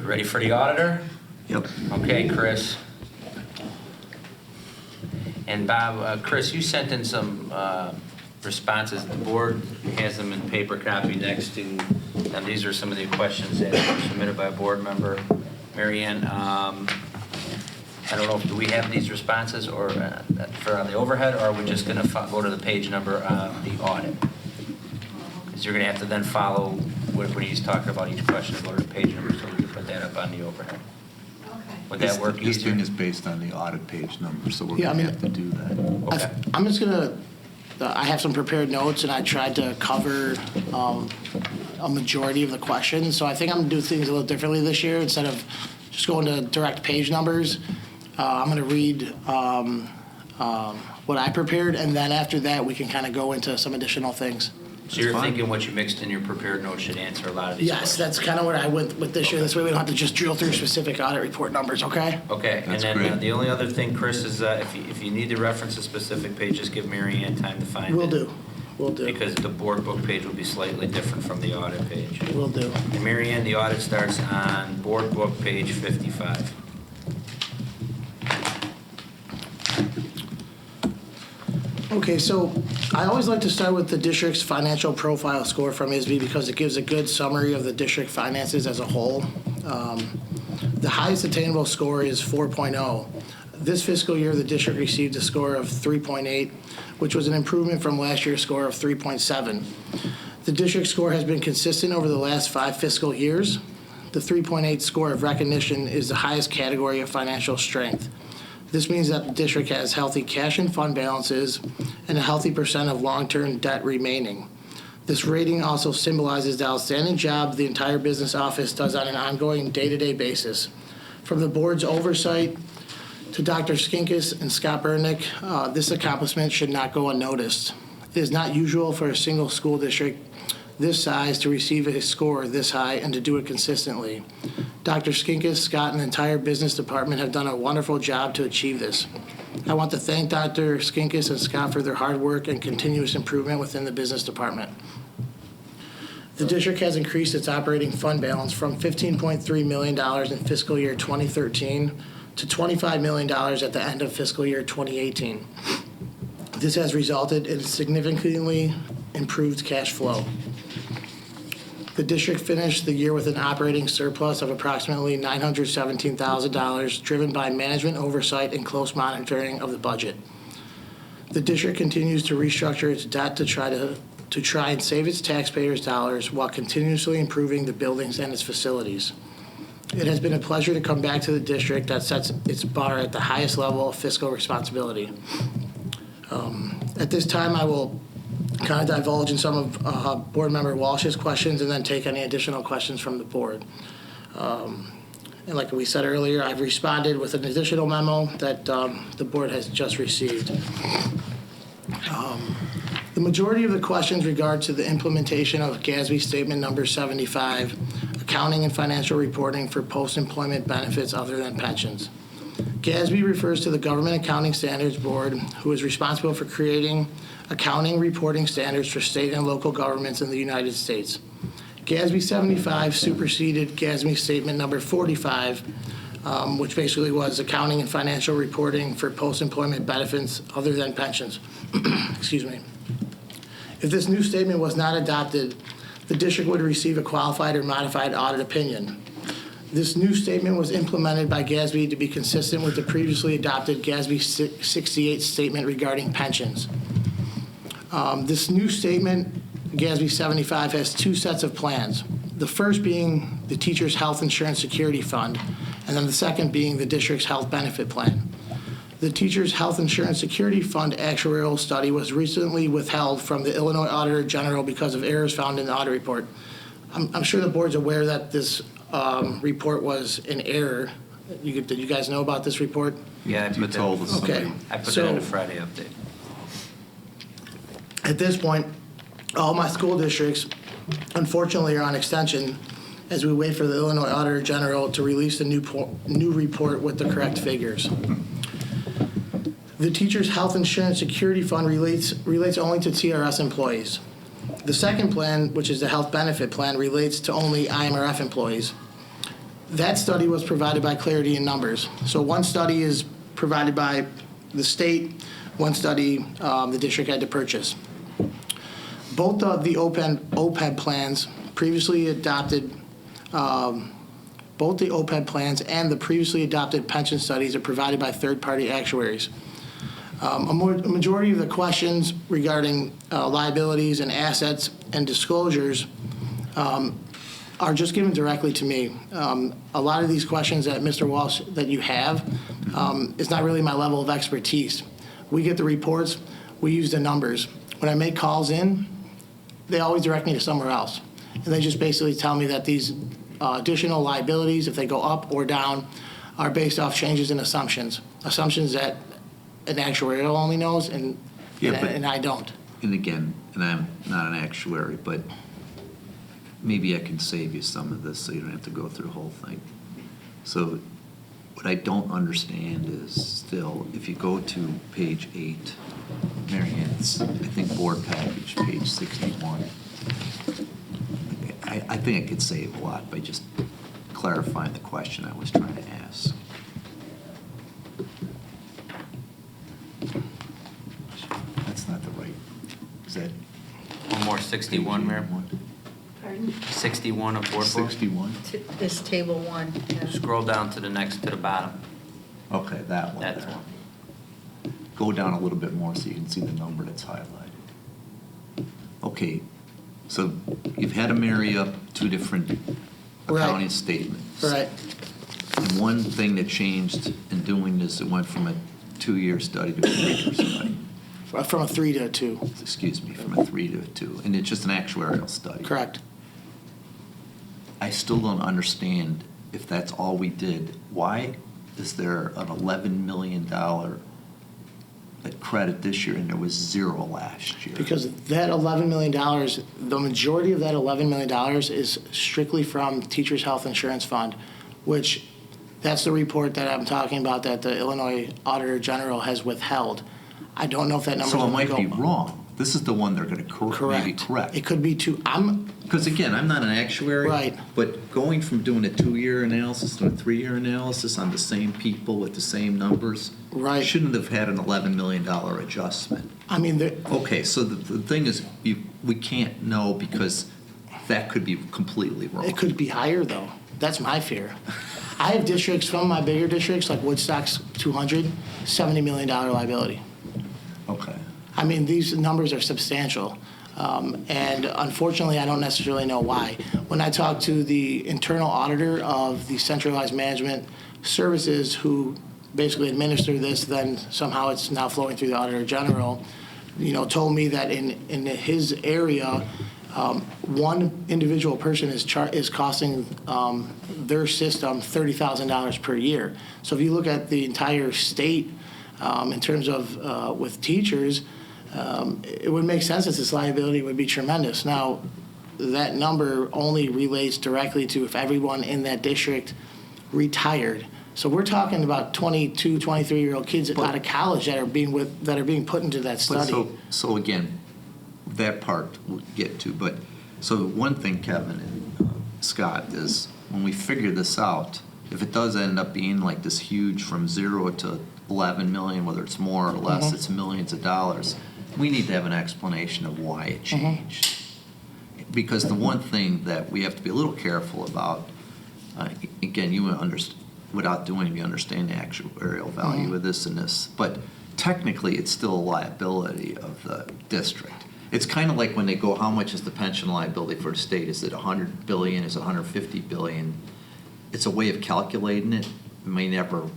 We ready for the auditor? Yep. Okay, Chris. And Bob, Chris, you sent in some responses. The board has them in paper copy next to, and these are some of the questions that were submitted by a board member. Mary Ann, I don't know, do we have these responses or for on the overhead, or are we just gonna go to the page number of the audit? Because you're gonna have to then follow when he's talking about each question, go to the page number so we can put that up on the overhead. Would that work This easier? thing is based on the audit page number, so we're Yeah, I going mean, to have to do that. Okay. I'm just gonna, I have some prepared notes and I tried to cover a majority of the questions. So I think I'm gonna do things a little differently this year. Instead of just going to direct page numbers, I'm gonna read what I prepared, and then after that, we can kind of go into some additional things. So you're fine. thinking what you mixed in your prepared notes should answer a lot of these Yes, questions? that's kind of where I went with this year. This way we don't have to just drill through specific audit report numbers, okay? Okay, and That's then great. the only other thing, Chris, is if you need to reference a specific page, just give Mary Ann time to find it. Will do, will do, Because the board book page will be slightly different from the audit page. will do. And Mary Ann, the audit starts on board book page 55. Okay, so I always like to start with the district's financial profile score from ISB because it gives a good summary of the district finances as a whole. The highest attainable score is 4.0. This fiscal year, the district received a score of 3.8, which was an improvement from last year's score of 3.7. The district score has been consistent over the last 5 fiscal years. The 3.8 score of recognition is the highest category of financial strength. This means that the district has healthy cash and fund balances and a healthy percent of long-term debt remaining. This rating also symbolizes the outstanding job the entire business office does on an ongoing day-to-day basis. From the board's oversight to Dr. Skinkis and Scott Burnick, this accomplishment should not go unnoticed. It is not usual for a single school district this size to receive a score this high and to do it consistently. Dr. Skinkis, Scott, and the entire business department have done a wonderful job to achieve this. I want to thank Dr. Skinkis and Scott for their hard work and continuous improvement within the business department. The district has increased its operating fund balance from $15.3 million in fiscal year 2013 to $25 million at the end of fiscal year 2018. This has resulted in significantly improved cash flow. The district finished the year with an operating surplus of approximately $917,000, driven by management oversight and close monitoring of the budget. The district continues to restructure its debt to try and save its taxpayers' dollars while continuously improving the buildings and its facilities. It has been a pleasure to come back to the district that sets its bar at the highest level of fiscal responsibility. At this time, I will kind of divulge in some of Board Member Walsh's questions and then take any additional questions from the board. And like we said earlier, I've responded with an additional memo that the board has just received. The majority of the questions regard to the implementation of GASB Statement Number 75, Accounting and Financial Reporting for Post-Employment Benefits Other Than Pensions. GASB refers to the Government Accounting Standards Board, who is responsible for creating accounting reporting standards for state and local governments in the United States. GASB 75 superseded GASB Statement Number 45, which basically was accounting and financial reporting for post-employment benefits other than pensions. Excuse me. If this new statement was not adopted, the district would receive a qualified or modified audit opinion. This new statement was implemented by GASB to be consistent with the previously adopted GASB 68 statement regarding pensions. This new statement, GASB 75, has 2 sets of plans. The first being the Teacher's Health Insurance Security Fund, and then the second being the district's health benefit plan. The Teacher's Health Insurance Security Fund actuarial study was recently withheld from the Illinois Auditor General because of errors found in the audit report. I'm sure the board's aware that this report was in error. Did you guys know about this report? Yeah, I You put told us. that, Okay. I put So- that in the Friday update. At this point, all my school districts, unfortunately, are on extension as we wait for the Illinois Auditor General to release the new report with the correct figures. The Teacher's Health Insurance Security Fund relates only to TRS employees. The second plan, which is the health benefit plan, relates to only IMRF employees. That study was provided by Clarity in Numbers. So one study is provided by the state, one study the district had to purchase. Both of the OPEB plans previously adopted, both the OPEB plans and the previously adopted pension studies are provided by third-party actuaries. A majority of the questions regarding liabilities and assets and disclosures are just given directly to me. A lot of these questions that Mr. Walsh, that you have, is not really my level of expertise. We get the reports, we use the numbers. When I make calls in, they always direct me to somewhere else. And they just basically tell me that these additional liabilities, if they go up or down, are based off changes in assumptions. Assumptions that an actuarial only knows and I don't. And again, and I'm not an actuary, but maybe I can save you some of this so you don't have to go through the whole thing. So what I don't understand is still, if you go to page 8, Mary Ann, it's, I think, board package, page 61. I think I could save a lot by just clarifying the question I was trying to ask. That's not the right, is that? One more 61, Mayor. Pardon? 61 of board book. 61? This table 1. yeah. Scroll down to the next, to the bottom. Okay, that one. That's there. one. Go down a little bit more so you can see the number that's highlighted. Okay, so you've had to marry up two different Right. accounting statements. Right. And one thing that changed in doing this, it went from a 2-year study to a 3-year study. From a 3 to a 2. Excuse me, from a 3 to a 2. And it's just an actuarial study. Correct. I still don't understand if that's all we did. Why is there an $11 million credit this year and there was 0 last year? Because that $11 million, the majority of that $11 million is strictly from Teachers' Health Insurance Fund, which that's the report that I'm talking about that the Illinois Auditor General has withheld. I don't know if that number. So it might be wrong. This is the one they're going to maybe correct. It could be 2. Because again, I'm not an actuary. Right. But going from doing a 2-year analysis to a 3-year analysis on the same people with the same numbers. Right. Shouldn't have had an $11 million adjustment. I mean, Okay, so the thing is, we can't know because that could be completely wrong. it could be higher though. That's my fear. I have districts, some of my bigger districts, like Woodstock's 200, $70 million liability. Okay. I mean, these numbers are substantial. And unfortunately, I don't necessarily know why. When I talk to the internal auditor of the centralized management services who basically administer this, then somehow it's now flowing through the Auditor General, told me that in his area, one individual person is costing their system $30,000 per year. So if you look at the entire state in terms of with teachers, it would make sense that this liability would be tremendous. Now, that number only relates directly to if everyone in that district retired. So we're talking about 22, 23-year-old kids out of college that are being put into that study. So again, that part we'll get to. But so one thing, Kevin and Scott, is when we figure this out, if it does end up being like this huge from 0 to 11 million, whether it's more or less, it's millions of dollars. We need to have an explanation of why it changed. Because the one thing that we have to be a little careful about, again, you without doing it, you understand the actuarial value of this and this, but technically it's still a liability of the district. It's kind of like when they go, how much is the pension liability for the state? Is it 100 billion? Is it 150 billion? It's a way of calculating it. It may never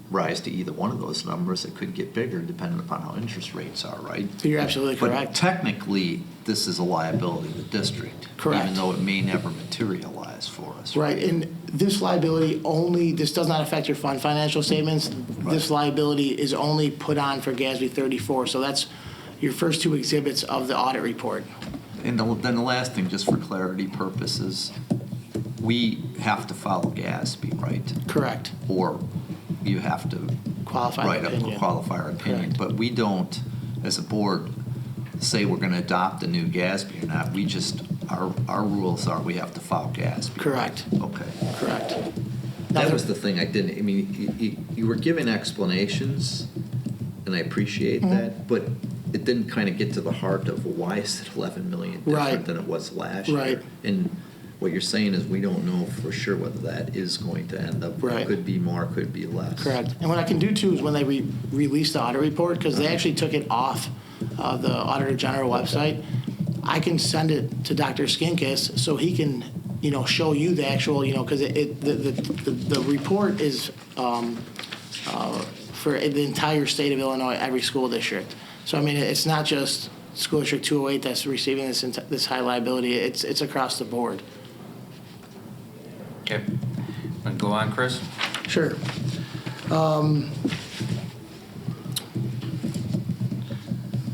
rise to either one of those numbers. It could get bigger depending upon how interest rates are, right? You're absolutely correct. But technically, this is a liability of the district. Correct. Even though it may never materialize for us. Right, and this liability this does not affect your fund financial statements. This liability is only put on for GASB 34, so that's your first 2 exhibits of the audit report. And then the last thing, just for clarity purposes, we have to follow GASB, right? Correct. Or you have to Qualified write opinion. a qualifier opinion. Correct. But we don't, as a board, say we're going to adopt a new GASB or not. We just, our rules are we have to follow GASB. Correct. Okay. Correct. That was the thing, I mean, you were giving explanations, and I appreciate Mm-hmm. that, but it didn't kind of get to the heart of, well, why is it 11 million Right. different than it was last year? Right. And what you're saying is, we don't know for sure whether that is going to end up. Right. It could be more, could be less. Correct. And what I can do too is when they release the audit report, because they actually took it off the Auditor General website, I can send it to Dr. Skinkis so he can, show you the actual, because the report is for the entire state of Illinois, every school district. So I mean, it's not just School District 208 that's receiving this high liability. It's across the board. Okay. Want to go on, Chris? Sure.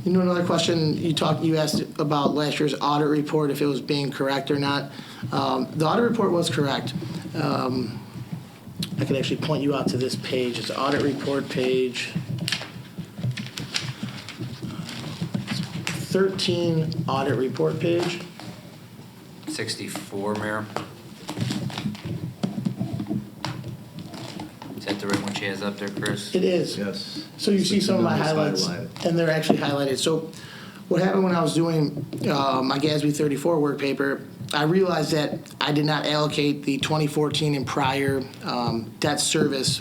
Another question you asked about last year's audit report, if it was being correct or not. The audit report was correct. I could actually point you out to this page. It's audit report page 13, audit report page. 64, Mayor. Is that the right one she has up there, Chris? It is. Yes. So you see some of my Numbers highlights, highlighted. and they're actually highlighted. So what happened when I was doing my GASB 34 work paper, I realized that I did not allocate the 2014 and prior debt service.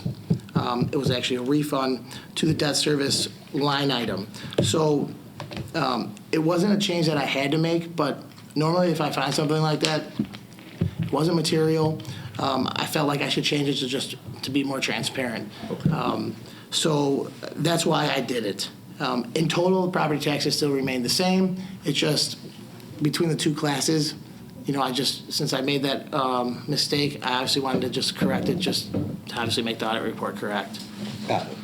It was actually a refund to the debt service line item. So it wasn't a change that I had to make, but normally if I find something like that, it wasn't material, I felt like I should change it to be more transparent. Okay. So that's why I did it. In total, property taxes still remain the same. It's just between the two classes, since I made that mistake, I obviously wanted to just correct it, just to obviously make the audit report correct. Got it.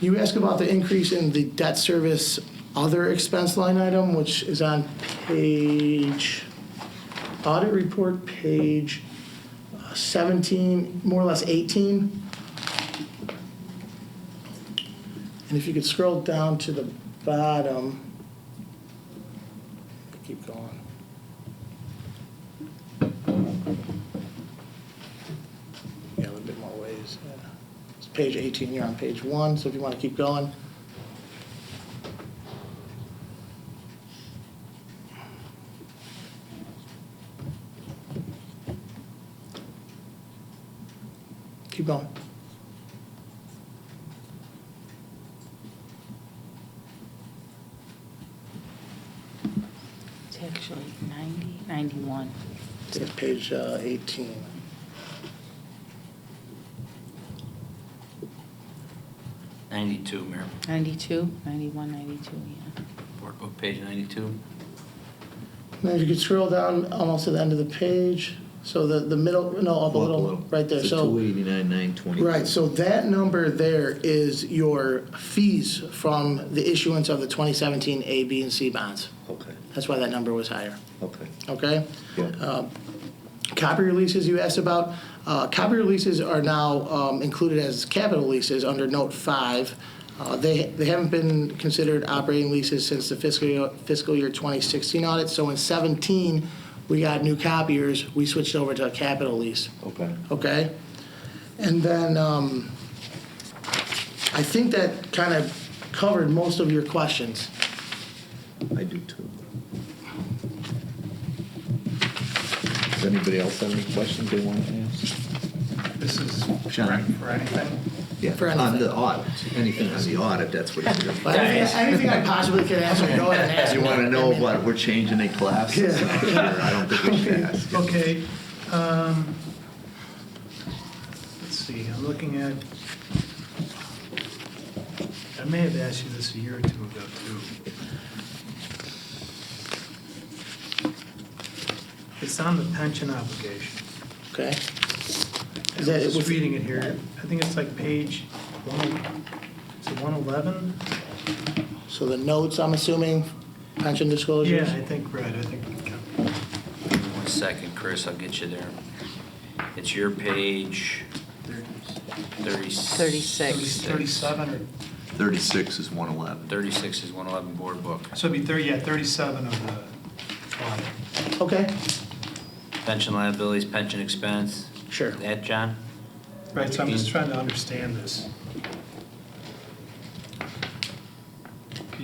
You asked about the increase in the debt service other expense line item, which is on audit report page 17, more or less 18. And if you could scroll down to the bottom, keep going. Yeah, a little bit more ways. Yeah. It's page 18, you're on page 1, so if you want to keep going. Keep going. It's actually 90, 91. It's page 18. '92, Mayor. 92, 91, 92, yeah. Board book, page 92. Now if you could scroll down almost to the end of the page, so the middle, no, up a little, right there. It's So 289,920. right, so that number there is your fees from the issuance of the 2017 A, B, and C bonds. Okay, That's why that number was higher, okay. okay? Yeah. Copy releases you asked about. Copy releases are now included as capital leases under Note 5. They haven't been considered operating leases since the fiscal year 2016 audit. So in 17, we got new copiers. We switched over to a capital lease. Okay. Okay? And then I think that kind of covered most of your questions. I do too. Does anybody else have any questions they want to ask? This is John. for anything? Yeah, For on anything. the audit, anything on the audit, that's what it's here for. But anything I possibly could answer, go ahead and ask You me. want to know I mean, what we're changing in classes? Yeah. Sure, I don't think we should ask. Okay, let's see, I'm looking at, I may have asked you this a year or two ago, too. It's on the pension obligation. Okay. I Is that was just with- reading it here. I think it's like page 111? So the notes, I'm assuming, pension disclosures? Yeah, I think, right, I think. 1 second, Chris, I'll get you there. It's your page 36. 37 or, 36 is 111. 36 is 111 board book. so it'd be 37 of the audit. Okay. Pension liabilities, pension expense, Sure. That, John? Right, so I'm just trying to understand this.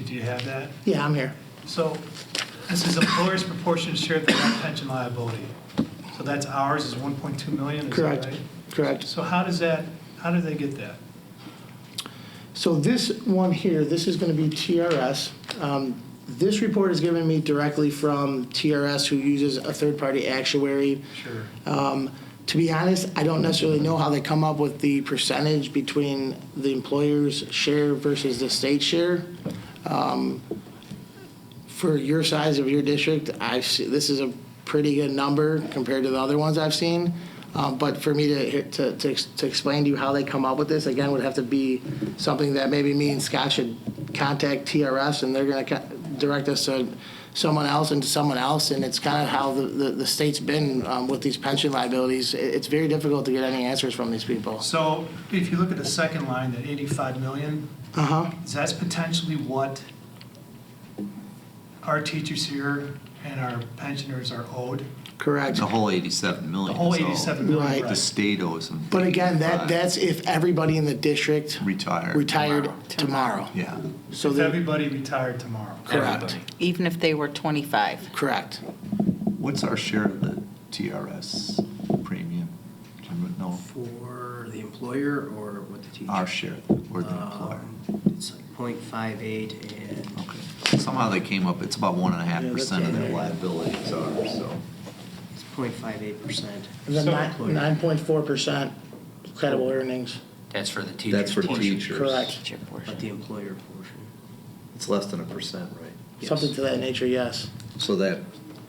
Do you have that? Yeah, I'm here. So this is employer's proportionate share of the net pension liability. So that's ours is 1.2 million, is that Correct. right? Correct. So how do they get that? So this one here, this is going to be TRS. This report is given me directly from TRS, who uses a third-party actuary. Sure. To be honest, I don't necessarily know how they come up with the percentage between the employer's share versus the state share. For your size of your district, this is a pretty good number compared to the other ones I've seen. But for me to explain to you how they come up with this, again, would have to be something that maybe me and Scott should contact TRS, and they're going to direct us to someone else and to someone else. And it's kind of how the state's been with these pension liabilities. It's very difficult to get any answers from these people. So if you look at the second line, that 85 million, that's potentially what our teachers here and our pensioners are owed? Correct. The whole 87 million. The whole is all. 87 million, Right. The right. state owes them. But again, 85. that's if everybody in the district Retired. tomorrow. Yeah. So If they're everybody retired tomorrow. correct. Everybody. Even if they were 25. Correct. What's our share of the TRS premium? Do you know? For the employer or what the teacher? Our share, or the employer? It's like 0.58 and Okay. Somehow they came up, it's about 1.5% of their Yeah, liabilities are, so. it's 0.58%. And then So- 9.4% credible earnings. That's for the teachers. That's for portion. teachers. Correct. Teacher portion. But the employer portion. It's less than 1%, right? Yes. Something to that nature, yes. So that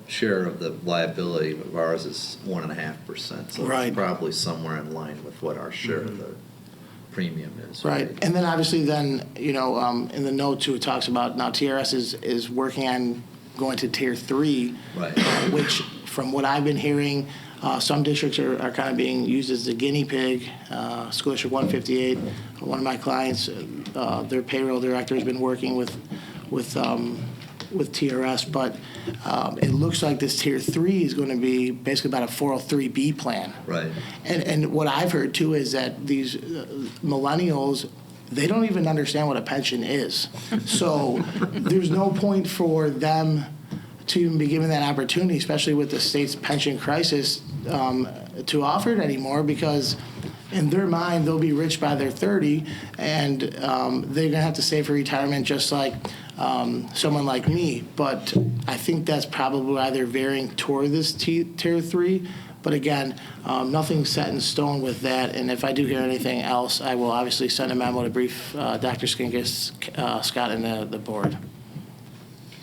share of the liability of ours is 1.5%. So Right. it's probably somewhere in line with what our share of the premium is. Right, and then obviously then, in the note too, it talks about now TRS is working on going to tier 3. Right. Which, from what I've been hearing, some districts are kind of being used as the guinea pig. School District 158, one of my clients, their payroll director has been working with TRS, but it looks like this tier 3 is going to be basically about a 403B plan. Right. And what I've heard too is that these millennials, they don't even understand what a pension is. So there's no point for them to even be given that opportunity, especially with the state's pension crisis, to offer it anymore, because in their mind, they'll be rich by their 30, and they're going to have to save for retirement just like someone like me. But I think that's probably why they're veering toward this tier 3. But again, nothing's set in stone with that. And if I do hear anything else, I will obviously send a memo to brief Dr. Skinkis, Scott, and the board.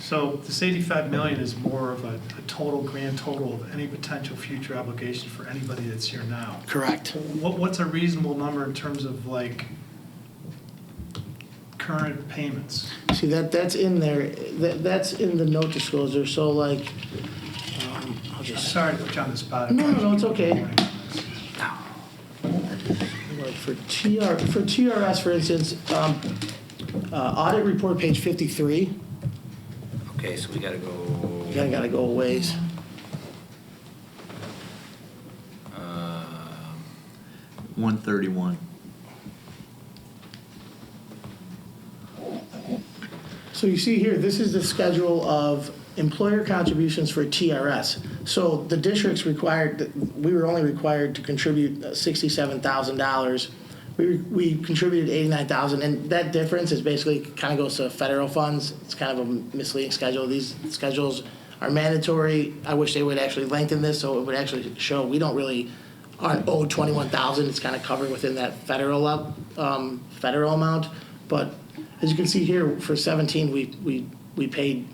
So this 85 million is more of a total, grand total of any potential future obligation for anybody that's here now. Correct. What's a reasonable number in terms of like current payments? See, that's in there. That's in the note disclosure. So like, I'll just. Sorry to put you on the spot. No, it's okay. Like for TRS, for instance, audit report page 53. Okay, so we gotta go. You gotta go a ways. 131. So you see here, this is the schedule of employer contributions for TRS. So the district's we were only required to contribute $67,000. We contributed $89,000, and that difference is basically kind of goes to federal funds. It's kind of a misleading schedule. These schedules are mandatory. I wish they would actually lengthen this so it would actually show we aren't owed $21,000. It's kind of covered within that federal amount. But as you can see here, for 17, we paid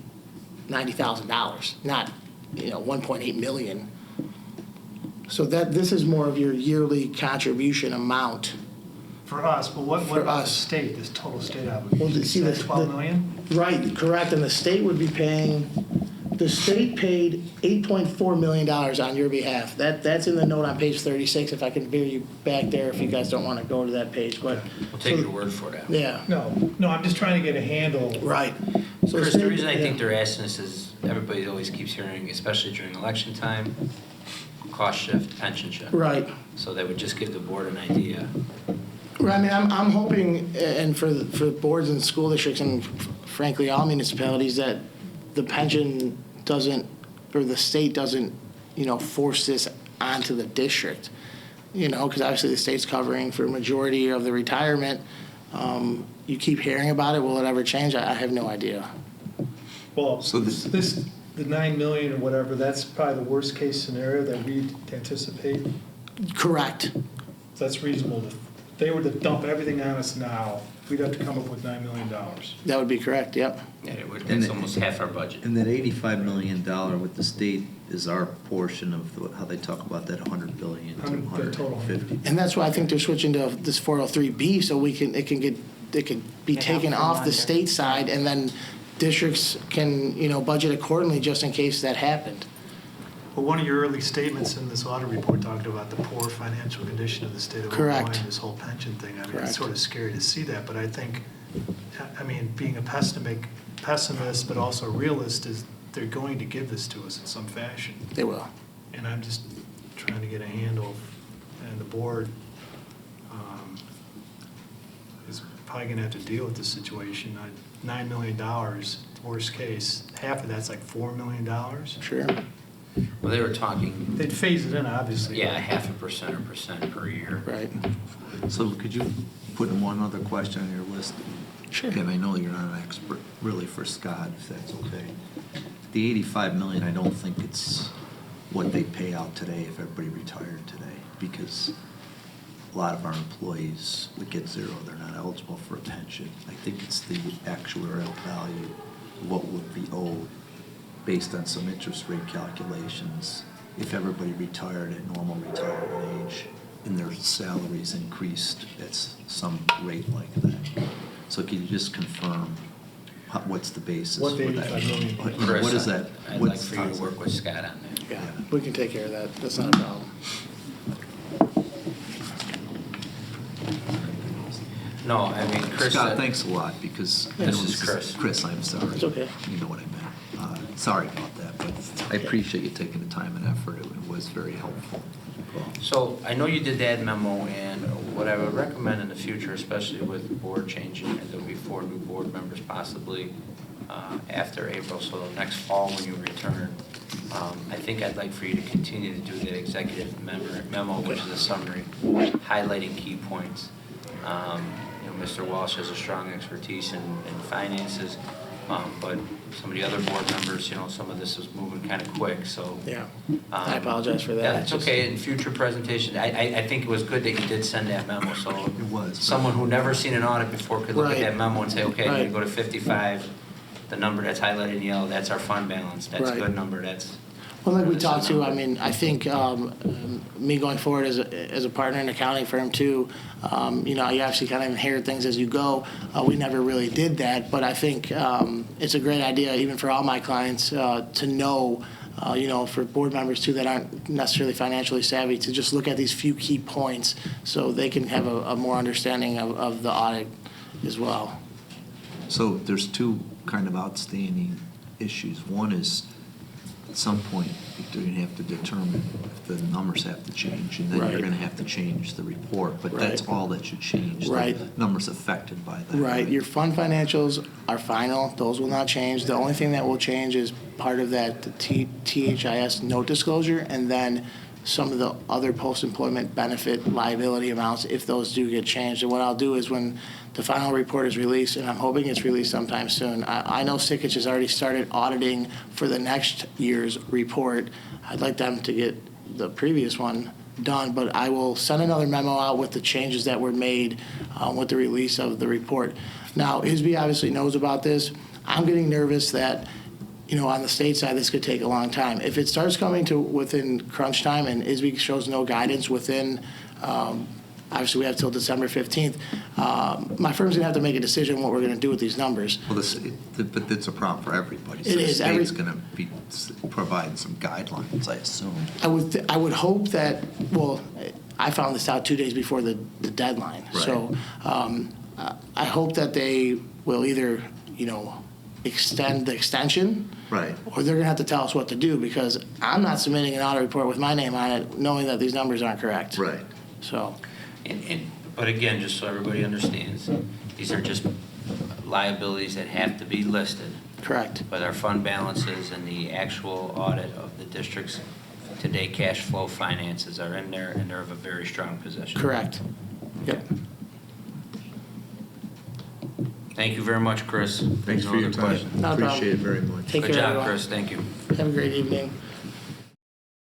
$90,000, not $1.8 million. So this is more of your yearly contribution amount. For us, but what For about the us. state, this total state Well, obligation? see, Is that the- 12 million? Right, correct, and the state would be paying, the state paid $8.4 million on your behalf. That's in the note on page 36, if I can veer you back there if you guys don't want to go to that page, but. We'll take so- your word for that. Yeah, No, I'm just trying to get a handle. right. So Chris, the state- reason I think yeah. they're asking this is everybody always keeps hearing, especially during election time, cost shift, pension shift. Right. So that would just give the board an idea. Right, I mean, I'm hoping, and for boards and school districts, and frankly, all municipalities, that the pension doesn't, or the state doesn't, force this onto the district. Because obviously the state's covering for a majority of the retirement. You keep hearing about it, will it ever change? I have no idea. Well, So the 9 million or whatever, that's probably the worst case scenario that we anticipate. Correct. That's reasonable. If they were to dump everything on us now, we'd have to come up with $9 million. That would be correct, yep. Yeah, it would, And that's it- almost half our budget. And that $85 million with the state is our portion of how they talk about that 100 billion to 100, the total. 150. And that's why I think they're switching to this 403B, so it can be Get out taken from off the under. state side, and then districts can, budget accordingly just in case that happened. Well, one of your early statements in this audit report talked about the poor financial condition of the state of Correct. Illinois and this whole pension thing. I mean, Correct. it's sort of scary to see that, but I think, being a pessimist, but also a realist, is they're going to give this to us in some fashion. They will. And I'm just trying to get a handle, and the board is probably going to have to deal with this situation. $9 million, worst case, half of that's like $4 million. Sure. Well, they were talking, They'd phase it in, obviously. yeah, 0.5% or percent per year. Right. So could you put in one other question on your list? Sure. And I know you're not an expert, really, for Scott, if that's okay. The 85 million, I don't think it's what they pay out today if everybody retired today, because a lot of our employees would get zero. They're not eligible for a pension. I think it's the actuarial value, what would be owed based on some interest rate calculations. If everybody retired at normal retirement age and their salaries increased at some rate like that. So can you just confirm what's the basis What the for that? 85 million? What is that? I'd like What's- for you to work with Scott on that. Yeah, we can take care of that. That's not a problem. No, I mean, Chris. Scott, thanks a lot, because. I This know is Chris. Chris, I'm sorry. It's okay. You know what I meant. Sorry about that, but I appreciate you taking the time and effort. It was very helpful. So I know you did that memo, and what I would recommend in the future, especially with the board changing, and there'll be 4 new board members possibly after April, so next fall when you return, I think I'd like for you to continue to do that executive memo, which is a summary highlighting key points. Mr. Walsh has a strong expertise in finances, but some of the other board members, some of this is moving kind of quick, so. Yeah. I apologize for that. Yeah, It's it's just- okay. In future presentations, I think it was good that you did send that memo, so. It was. Someone who never seen an audit before could look at Right. that memo and say, okay, Right. you go to 55, the number that's highlighted in yellow, that's our fund balance, that's a Right. good number, that's. Well, like we that's the talked to, number. I mean, I think me going forward as a partner in an accounting firm too, you obviously kind of inherit things as you go. We never really did that, but I think it's a great idea, even for all my clients, to know, for board members too that aren't necessarily financially savvy, to just look at these few key points so they can have a more understanding of the audit as well. So there's 2 kind of outstanding issues. One is, at some point, you're going to have to determine if the numbers have to change, and then Right. you're going to have to change the report, but that's Right. all that should change. Right. The numbers affected by that. Right, your fund financials are final, those will not change. The only thing that will change is part of that the THIS note disclosure, and then some of the other post-employment benefit liability amounts, if those do get changed. And what I'll do is when the final report is released, and I'm hoping it's released sometime soon, I know Sickich has already started auditing for the next year's report. I'd like them to get the previous one done, but I will send another memo out with the changes that were made with the release of the report. Now, ISB obviously knows about this. I'm getting nervous that, on the state side, this could take a long time. If it starts coming to within crunch time and ISB shows no guidance within, obviously we have till December 15th, my firm's gonna have to make a decision what we're gonna do with these numbers. Well, but it's a problem for everybody. So It is. The state's going to be providing some guidelines, I assume. I would hope that, well, I found this out 2 days before the deadline. Right. So I hope that they will either, extend the extension, Right. or they're gonna have to tell us what to do, because I'm not submitting an audit report with my name on it, knowing that these numbers aren't correct. Right. So, But again, just so everybody understands, these are just liabilities that have to be listed. correct. But our fund balances and the actual audit of the district's today cash flow finances are in there, and they're of a very strong position. Correct. Yep. Thank you very much, Chris. Thanks No for your other time. questions. Not a problem. Appreciate it very much. Take Good care, job, everyone. Chris, thank you. Have a great evening.